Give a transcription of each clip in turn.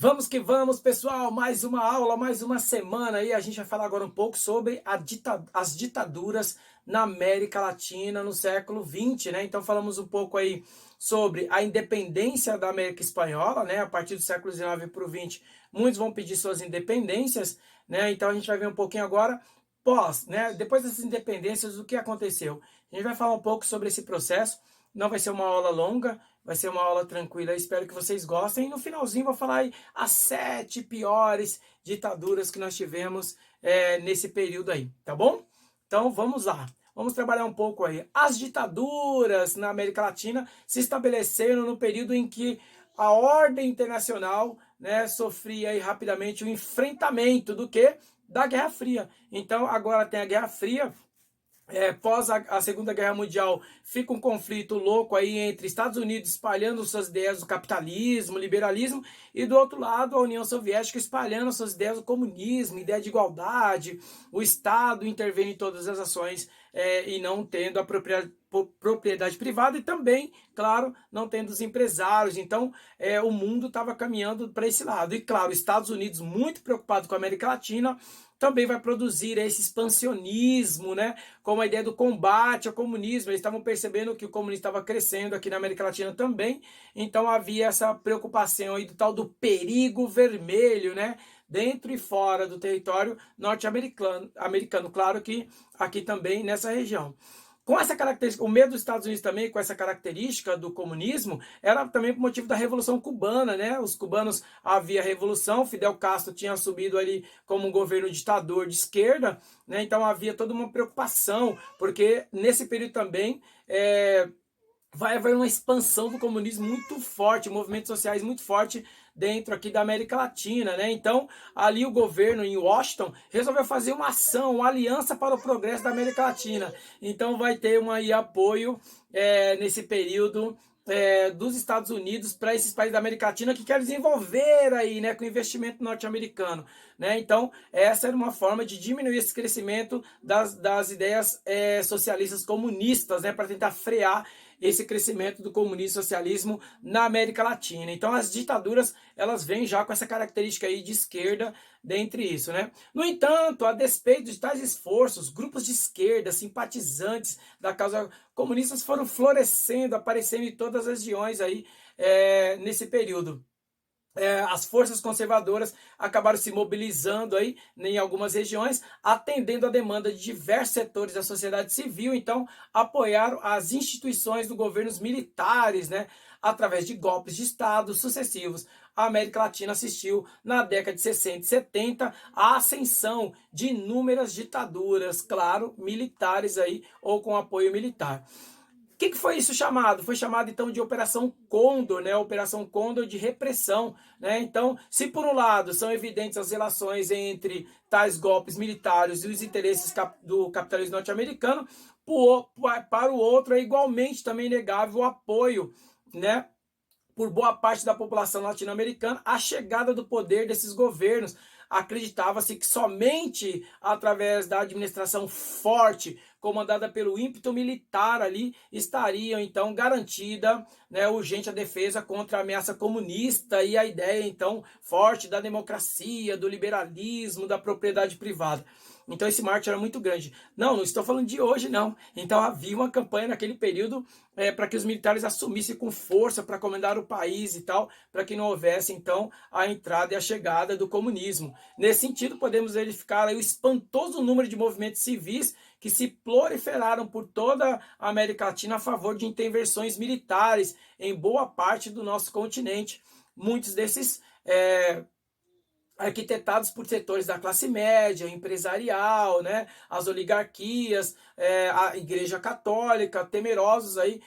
Vamos que vamos, pessoal! Mais uma aula, mais uma semana aí. A gente vai falar agora um pouco sobre as ditaduras na América Latina no século XX, né? Então falamos um pouco aí sobre a independência da América Espanhola, né? A partir do século XIX para o XX, muitos vão pedir suas independências, né? Então a gente vai ver um pouquinho agora pós, né? Depois dessas independências, o que aconteceu? A gente vai falar um pouco sobre esse processo. Não vai ser uma aula longa, vai ser uma aula tranquila. Espero que vocês gostem. E no finalzinho vou falar aí as 7 piores ditaduras que nós tivemos nesse período aí, tá bom? Então vamos lá. Vamos trabalhar um pouco aí. As ditaduras na América Latina se estabeleceram no período em que a ordem internacional, né, sofria aí rapidamente o enfrentamento do quê? Da Guerra Fria. Então agora tem a Guerra Fria. Pós a Segunda Guerra Mundial, fica um conflito louco aí entre Estados Unidos espalhando suas ideias do capitalismo, liberalismo, e do outro lado a União Soviética espalhando suas ideias do comunismo, ideia de igualdade, o Estado intervendo em todas as ações e não tendo a propriedade privada e também, claro, não tendo os empresários. Então, o mundo estava caminhando para esse lado. E, claro, os Estados Unidos, muito preocupado com a América Latina, também vai produzir esse expansionismo, né? Como a ideia do combate ao comunismo. Eles estavam percebendo que o comunismo estava crescendo aqui na América Latina também, então havia essa preocupação aí do tal do perigo vermelho, né? Dentro e fora do território norte-americano, claro que aqui também nessa região. Com essa característica, o medo dos Estados Unidos também, com essa característica do comunismo, era também por motivo da Revolução Cubana, né? Os cubanos, havia revolução, Fidel Castro tinha assumido ali como um governo ditador de esquerda, né? Então havia toda uma preocupação, porque nesse período também vai haver uma expansão do comunismo muito forte, movimentos sociais muito forte dentro aqui da América Latina, né? Então, ali o governo em Washington resolveu fazer uma ação, uma aliança para o progresso da América Latina. Então, vai ter apoio nesse período dos Estados Unidos para esses países da América Latina que querem desenvolver aí, né, com investimento norte-americano, né? Então, essa era uma forma de diminuir esse crescimento das ideias socialistas comunistas, né, para tentar frear esse crescimento do comunismo e socialismo na América Latina. Então as ditaduras, elas vêm já com essa característica aí de esquerda dentre isso, né? No entanto, a despeito de tais esforços, grupos de esquerda, simpatizantes da causa comunista foram florescendo, aparecendo em todas as regiões aí nesse período. As forças conservadoras acabaram se mobilizando aí em algumas regiões, atendendo a demanda de diversos setores da sociedade civil. Então, apoiaram as instituições dos governos militares, né, através de golpes de Estado sucessivos. A América Latina assistiu, na década de 60 e 70, à ascensão de inúmeras ditaduras, claro, militares aí, ou com apoio militar. O que foi isso chamado? Foi chamado então de Operação Condor, né? Operação Condor de repressão, né? Então, se por um lado são evidentes as relações entre tais golpes militares e os interesses do capitalismo norte-americano, para o outro é igualmente também negável o apoio, né, por boa parte da população latino-americana a chegada do poder desses governos. Acreditava-se que somente através da administração forte, comandada pelo ímpeto militar ali, estaria então garantida, né, urgente a defesa contra a ameaça comunista e a ideia então forte da democracia, do liberalismo, da propriedade privada. Então esse marketing era muito grande. Não estou falando de hoje, não. Então havia uma campanha naquele período para que os militares assumissem com força para comandar o país e tal, para que não houvesse então a entrada e a chegada do comunismo. Nesse sentido, podemos verificar aí o espantoso número de movimentos civis que se proliferaram por toda a América Latina a favor de intervenções militares em boa parte do nosso continente. Muitos desses arquitetados por setores da classe média, empresarial, né, as oligarquias, a Igreja Católica, temerosos aí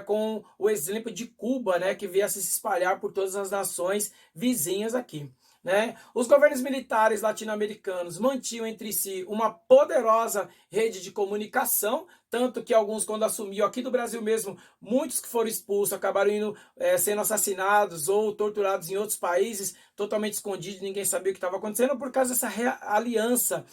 com o exemplo de Cuba, né, que viesse se espalhar por todas as nações vizinhas aqui. Né? Os governos militares latino-americanos mantinham entre si uma poderosa rede de comunicação, tanto que alguns, quando assumiu aqui do Brasil mesmo, muitos que foram expulsos acabaram sendo assassinados ou torturados em outros países, totalmente escondidos, ninguém sabia o que estava acontecendo, por causa dessa aliança,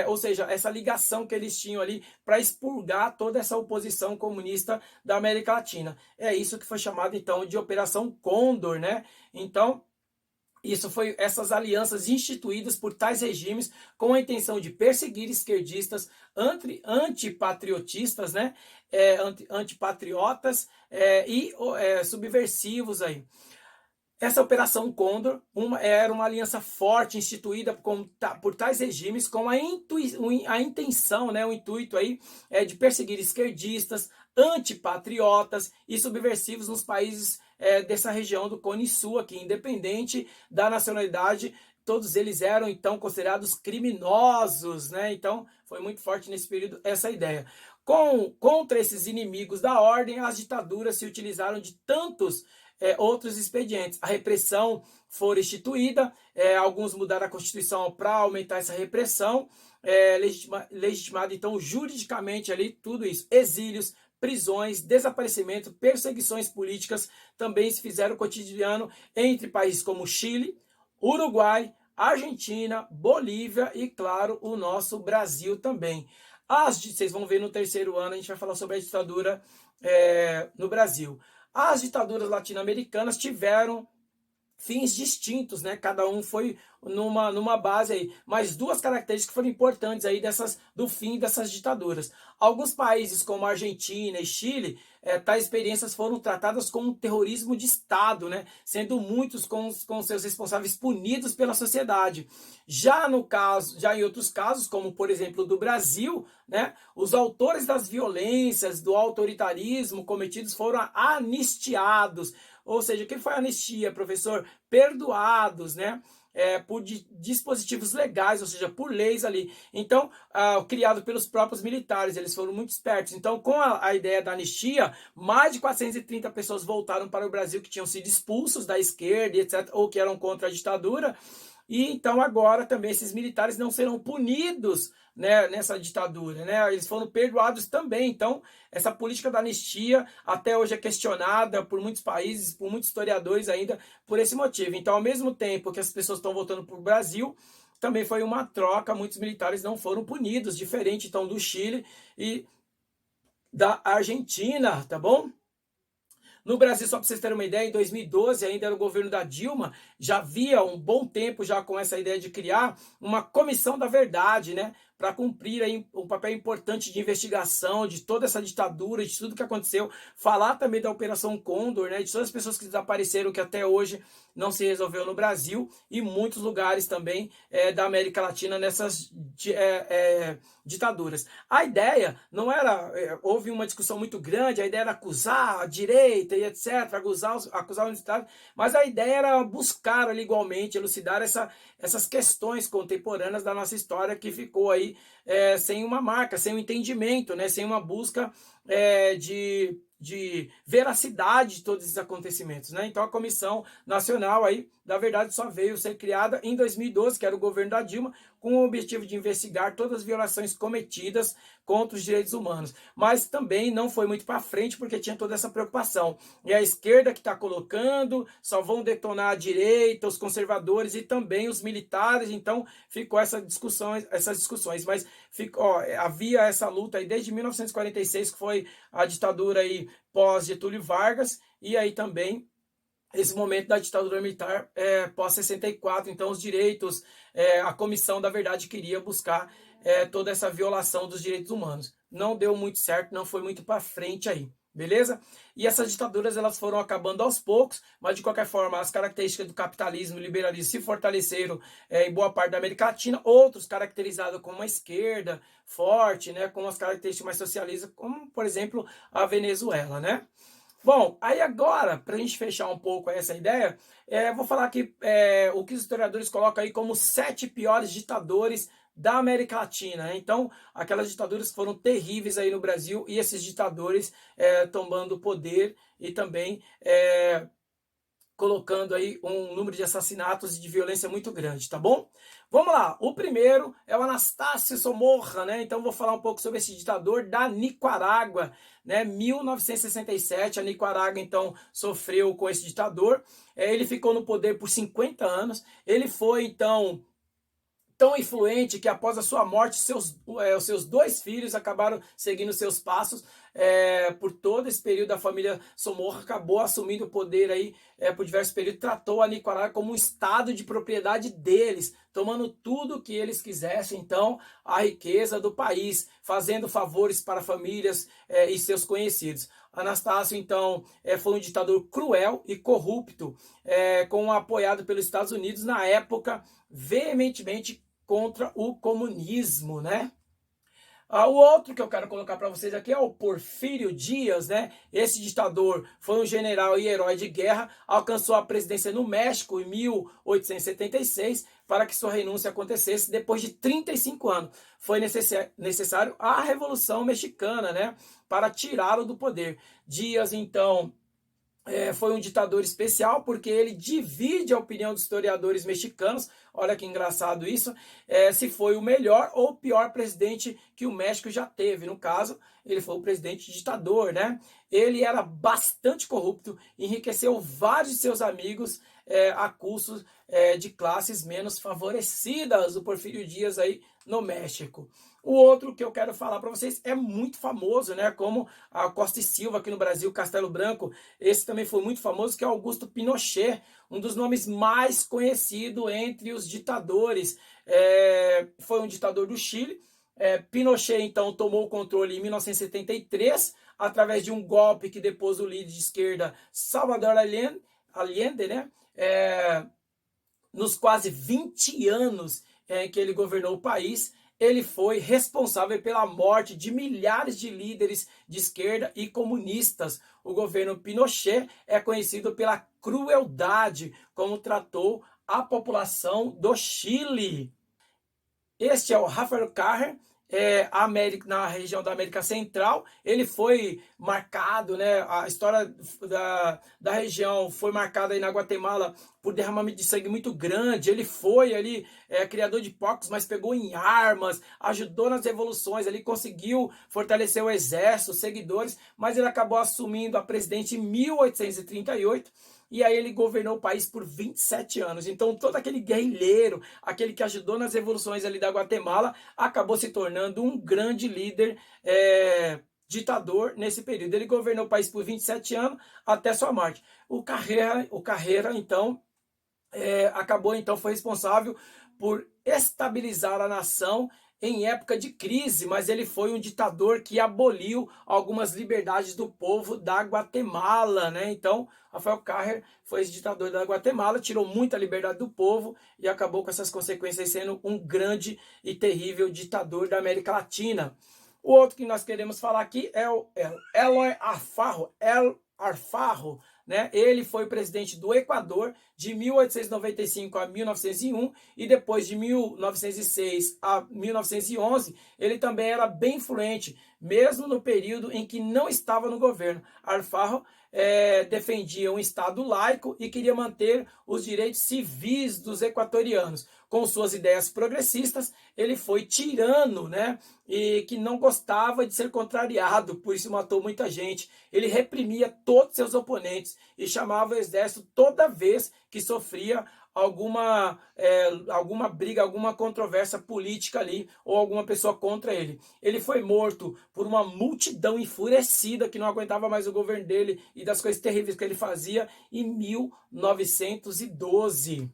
ou seja, essa ligação que eles tinham ali para expurgar toda essa oposição comunista da América Latina. É isso que foi chamado então de Operação Condor, né? Então, Isso foi essas alianças instituídas por tais regimes com a intenção de perseguir esquerdistas antipatriotistas, né? Antipatriotas subversivos aí. Essa Operação Condor era uma aliança forte instituída por tais regimes com a intenção, né, o intuito aí de perseguir esquerdistas, antipatriotas e subversivos nos países dessa região do Cone Sul aqui, independente da nacionalidade. Todos eles eram então considerados criminosos, né? Então foi muito forte nesse período essa ideia. Contra esses inimigos da ordem, as ditaduras se utilizaram de tantos outros expedientes. A repressão foi instituída, alguns mudaram a Constituição para aumentar essa repressão, legitimado então juridicamente ali tudo isso. Exílios, prisões, desaparecimento, perseguições políticas também se fizeram cotidiano entre países como Chile, Uruguai, Argentina, Bolívia e, claro, o nosso Brasil também. Vocês vão ver no terceiro ano, a gente vai falar sobre a ditadura no Brasil. As ditaduras latino-americanas tiveram fins distintos, né? Cada um foi numa base aí, mas duas características foram importantes aí do fim dessas ditaduras. Alguns países como Argentina e Chile, tais experiências foram tratadas como terrorismo de Estado, né? Sendo muitos com seus responsáveis punidos pela sociedade. Já em outros casos, como por exemplo do Brasil, né? Os autores das violências, do autoritarismo cometidos foram anistiados. Ou seja, o que foi anistia, professor? Perdoados, né? Por dispositivos legais, ou seja, por leis ali. Então, criado pelos próprios militares, eles foram muito espertos. Então, com a ideia da anistia, mais de 430 pessoas voltaram para o Brasil que tinham sido expulsos da esquerda, etc., ou que eram contra a ditadura. E então agora também esses militares não serão punidos, né, nessa ditadura, né? Eles foram perdoados também. Então essa política da anistia até hoje é questionada por muitos países, por muitos historiadores ainda por esse motivo. Então, ao mesmo tempo que as pessoas estão voltando para o Brasil, também foi uma troca, muitos militares não foram punidos, diferente então do Chile e da Argentina, tá bom? No Brasil, só para vocês terem uma ideia, em 2012, ainda era o governo da Dilma, já havia um bom tempo já com essa ideia de criar uma comissão da verdade, né? Para cumprir aí um papel importante de investigação de toda essa ditadura, de tudo que aconteceu. Falar também da Operação Condor, né? De todas as pessoas que desapareceram, que até hoje não se resolveu no Brasil e muitos lugares também da América Latina nessas ditaduras. A ideia não era, houve uma discussão muito grande, a ideia era acusar a direita e etc, acusar os estados, mas a ideia era buscar ali igualmente, elucidar essas questões contemporâneas da nossa história que ficou aí sem uma marca, sem um entendimento, né, sem uma busca de veracidade de todos esses acontecimentos, né? Então a Comissão Nacional aí, na verdade, só veio ser criada em 2012, que era o governo da Dilma, com o objetivo de investigar todas as violações cometidas contra os direitos humanos. Mas também não foi muito para frente, porque tinha toda essa preocupação. E a esquerda que está colocando, só vão detonar a direita, os conservadores e também os militares. Então ficou essas discussões. Mas havia essa luta aí desde 1946, que foi a ditadura aí pós Getúlio Vargas, e aí também esse momento da ditadura militar pós-64, então os direitos, a Comissão da Verdade queria buscar toda essa violação dos direitos humanos. Não deu muito certo, não foi muito para frente aí, beleza? E essas ditaduras elas foram acabando aos poucos, mas de qualquer forma as características do capitalismo e liberalismo se fortaleceram em boa parte da América Latina, outros caracterizados como uma esquerda forte, né, com as características mais socialistas, como por exemplo a Venezuela, né? Bom, aí agora, para a gente fechar um pouco essa ideia, vou falar aqui o que os historiadores colocam aí como 7 piores ditadores da América Latina, né? Então, aquelas ditaduras que foram terríveis aí no Brasil e esses ditadores tomando poder e também colocando aí um número de assassinatos e de violência muito grande, tá bom? Vamos lá, o primeiro é o Anastácio Somoza, né? Então vou falar um pouco sobre esse ditador da Nicarágua, né? 1967, a Nicarágua então sofreu com esse ditador, ele ficou no poder por 50 anos, ele foi então tão influente que após a sua morte, os seus 2 filhos acabaram seguindo seus passos. por todo esse período a família Somorra acabou assumindo o poder aí por diversos períodos, tratou a Nicarágua como um estado de propriedade deles, tomando tudo o que eles quisessem, então, a riqueza do país, fazendo favores para famílias e seus conhecidos. Anastácio, então, foi um ditador cruel e corrupto, apoiado pelos Estados Unidos na época, veementemente contra o comunismo, né? O outro que eu quero colocar para vocês aqui é o Porfírio Dias, né? Esse ditador foi um general e herói de guerra, alcançou a presidência no México em 1876 para que sua renúncia acontecesse depois de 35 anos. Foi necessário a Revolução Mexicana, né? Para tirá-lo do poder. Dias, então, foi um ditador especial porque ele divide a opinião dos historiadores mexicanos. Olha que engraçado isso, se foi o melhor ou o pior presidente que o México já teve. No caso, ele foi o presidente ditador, né? Ele era bastante corrupto, enriqueceu vários de seus amigos a custos de classes menos favorecidas, o Porfírio Dias aí no México. O outro que eu quero falar para vocês é muito famoso, né? Como a Costa e Silva aqui no Brasil, Castelo Branco. Esse também foi muito famoso, que é Augusto Pinochet, um dos nomes mais conhecidos entre os ditadores. Foi um ditador do Chile. Pinochet, então, tomou o controle em 1973, através de um golpe que depôs o líder de esquerda Salvador Allende, né? Nos quase 20 anos que ele governou o país, ele foi responsável pela morte de milhares de líderes de esquerda e comunistas. O governo Pinochet é conhecido pela crueldade como tratou a população do Chile. Este é o Rafael Carrer, na região da América Central. Ele foi marcado, né? A história da região foi marcada aí na Guatemala por derramamento de sangue muito grande. Ele foi ali criador de porcos, mas pegou em armas, ajudou nas revoluções, ele conseguiu fortalecer o exército, os seguidores, mas ele acabou assumindo a presidência em 1838. E aí ele governou o país por 27 anos. Então todo aquele guerrilheiro, aquele que ajudou nas revoluções ali da Guatemala, acabou se tornando um grande líder ditador nesse período. Ele governou o país por 27 anos até sua morte. O Carrera então, foi responsável por estabilizar a nação em época de crise, mas ele foi um ditador que aboliu algumas liberdades do povo da Guatemala, né? Então, Rafael Carrer foi esse ditador da Guatemala, tirou muita liberdade do povo e acabou com essas consequências sendo um grande e terrível ditador da América Latina. O outro que nós queremos falar aqui é o Eloy Alfaro, né? Ele foi presidente do Equador de 1895 a 1901 e depois de 1906 a 1911 ele também era bem influente, mesmo no período em que não estava no governo. Alfaro defendia um Estado laico e queria manter os direitos civis dos equatorianos. Com suas ideias progressistas, ele foi tirano, né? E que não gostava de ser contrariado, por isso matou muita gente. Ele reprimia todos seus oponentes e chamava o exército toda vez que sofria alguma briga, alguma controvérsia política ali, ou alguma pessoa contra ele. Ele foi morto por uma multidão enfurecida que não aguentava mais o governo dele e das coisas terríveis que ele fazia em 1912.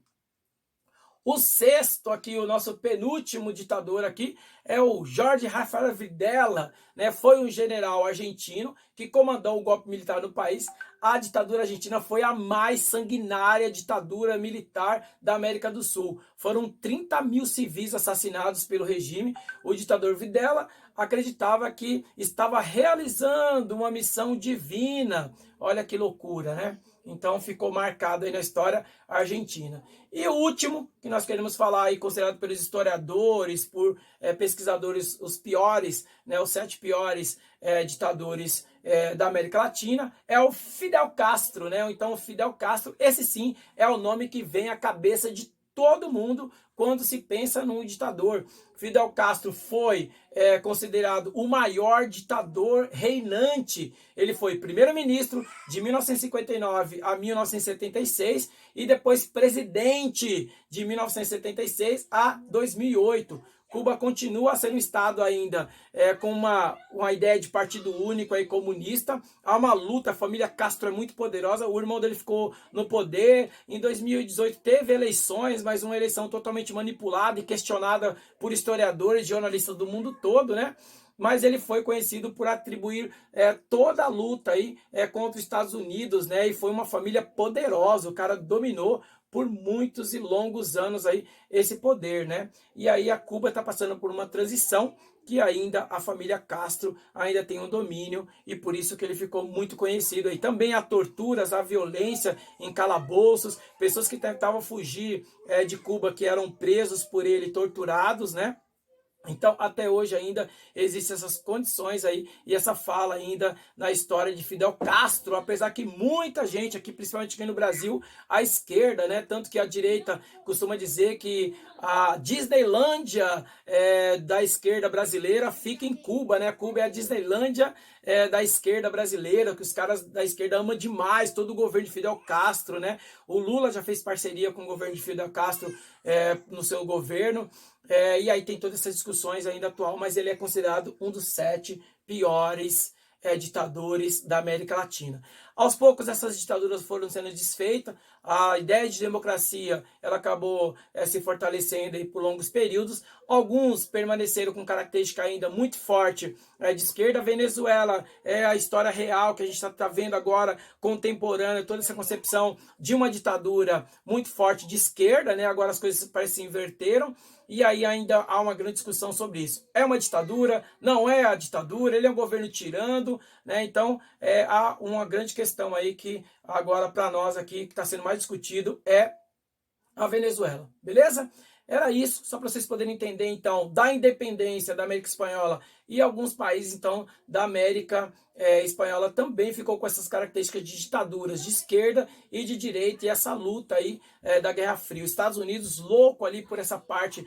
O sexto aqui, o nosso penúltimo ditador aqui, é o Jorge Rafael Videla, né? Foi um general argentino que comandou o golpe militar no país. A ditadura argentina foi a mais sanguinária ditadura militar da América do Sul. Foram 30 mil civis assassinados pelo regime. O ditador Videla acreditava que estava realizando uma missão divina. Olha que loucura, né? Então ficou marcado aí na história argentina. E o último que nós queremos falar aí, considerado pelos historiadores, por pesquisadores, os piores, né, os 7 piores ditadores da América Latina, é o Fidel Castro, né? Então o Fidel Castro, esse sim é o nome que vem à cabeça de todo mundo quando se pensa num ditador. Fidel Castro foi considerado o maior ditador reinante. Ele foi primeiro-ministro de 1959 a 1976 e depois presidente de 1976 a 2008. Cuba continua a ser um estado ainda com uma ideia de partido único aí comunista. Há uma luta, a família Castro é muito poderosa, o irmão dele ficou no poder. Em 2018 teve eleições, mas uma eleição totalmente manipulada e questionada por historiadores e jornalistas do mundo todo, né? Mas ele foi conhecido por atribuir toda a luta aí contra os Estados Unidos, né? E foi uma família poderosa, o cara dominou por muitos e longos anos aí esse poder, né? E aí a Cuba está passando por uma transição que ainda a família Castro ainda tem um domínio e por isso que ele ficou muito conhecido aí. Também há torturas, há violência em calabouços, pessoas que tentavam fugir de Cuba que eram presos por ele, torturados, né? Então, até hoje ainda existem essas condições aí e essa fala ainda na história de Fidel Castro, apesar que muita gente aqui, principalmente aqui no Brasil, a esquerda, né, tanto que a direita costuma dizer que a Disneylândia da esquerda brasileira fica em Cuba, né? Cuba é a Disneylândia da esquerda brasileira, que os caras da esquerda amam demais todo o governo de Fidel Castro, né? O Lula já fez parceria com o governo de Fidel Castro no seu governo. E aí tem todas essas discussões ainda atual, mas ele é considerado um dos 7 piores ditadores da América Latina. Aos poucos essas ditaduras foram sendo desfeitas, a ideia de democracia ela acabou se fortalecendo aí por longos períodos, alguns permaneceram com característica ainda muito forte de esquerda. A Venezuela é a história real que a gente está vendo agora, contemporânea, toda essa concepção de uma ditadura muito forte de esquerda, né? Agora as coisas parecem se inverteram, e aí ainda há uma grande discussão sobre isso. É uma ditadura? Não é a ditadura? Ele é um governo tirando, né? Então há uma grande questão aí que agora para nós aqui, que está sendo mais discutido, é a Venezuela, beleza? Era isso, só para vocês poderem entender, então, da independência da América Espanhola e alguns países, então, da América Espanhola também ficou com essas características de ditaduras de esquerda e de direita, e essa luta aí da Guerra Fria. Os Estados Unidos, louco ali por essa parte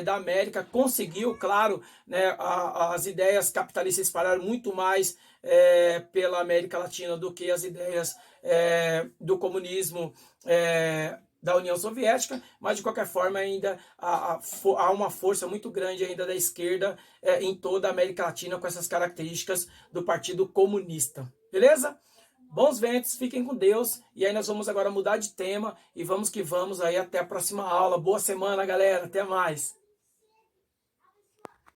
da América, conseguiu, claro, né, as ideias capitalistas espalharam muito mais pela América Latina do que as ideias do comunismo da União Soviética, mas de qualquer forma ainda há uma força muito grande ainda da esquerda em toda a América Latina com essas características do Partido Comunista. Beleza? Bons ventos, fiquem com Deus, e aí nós vamos agora mudar de tema e vamos que vamos aí até a próxima aula. Boa semana, galera, até mais!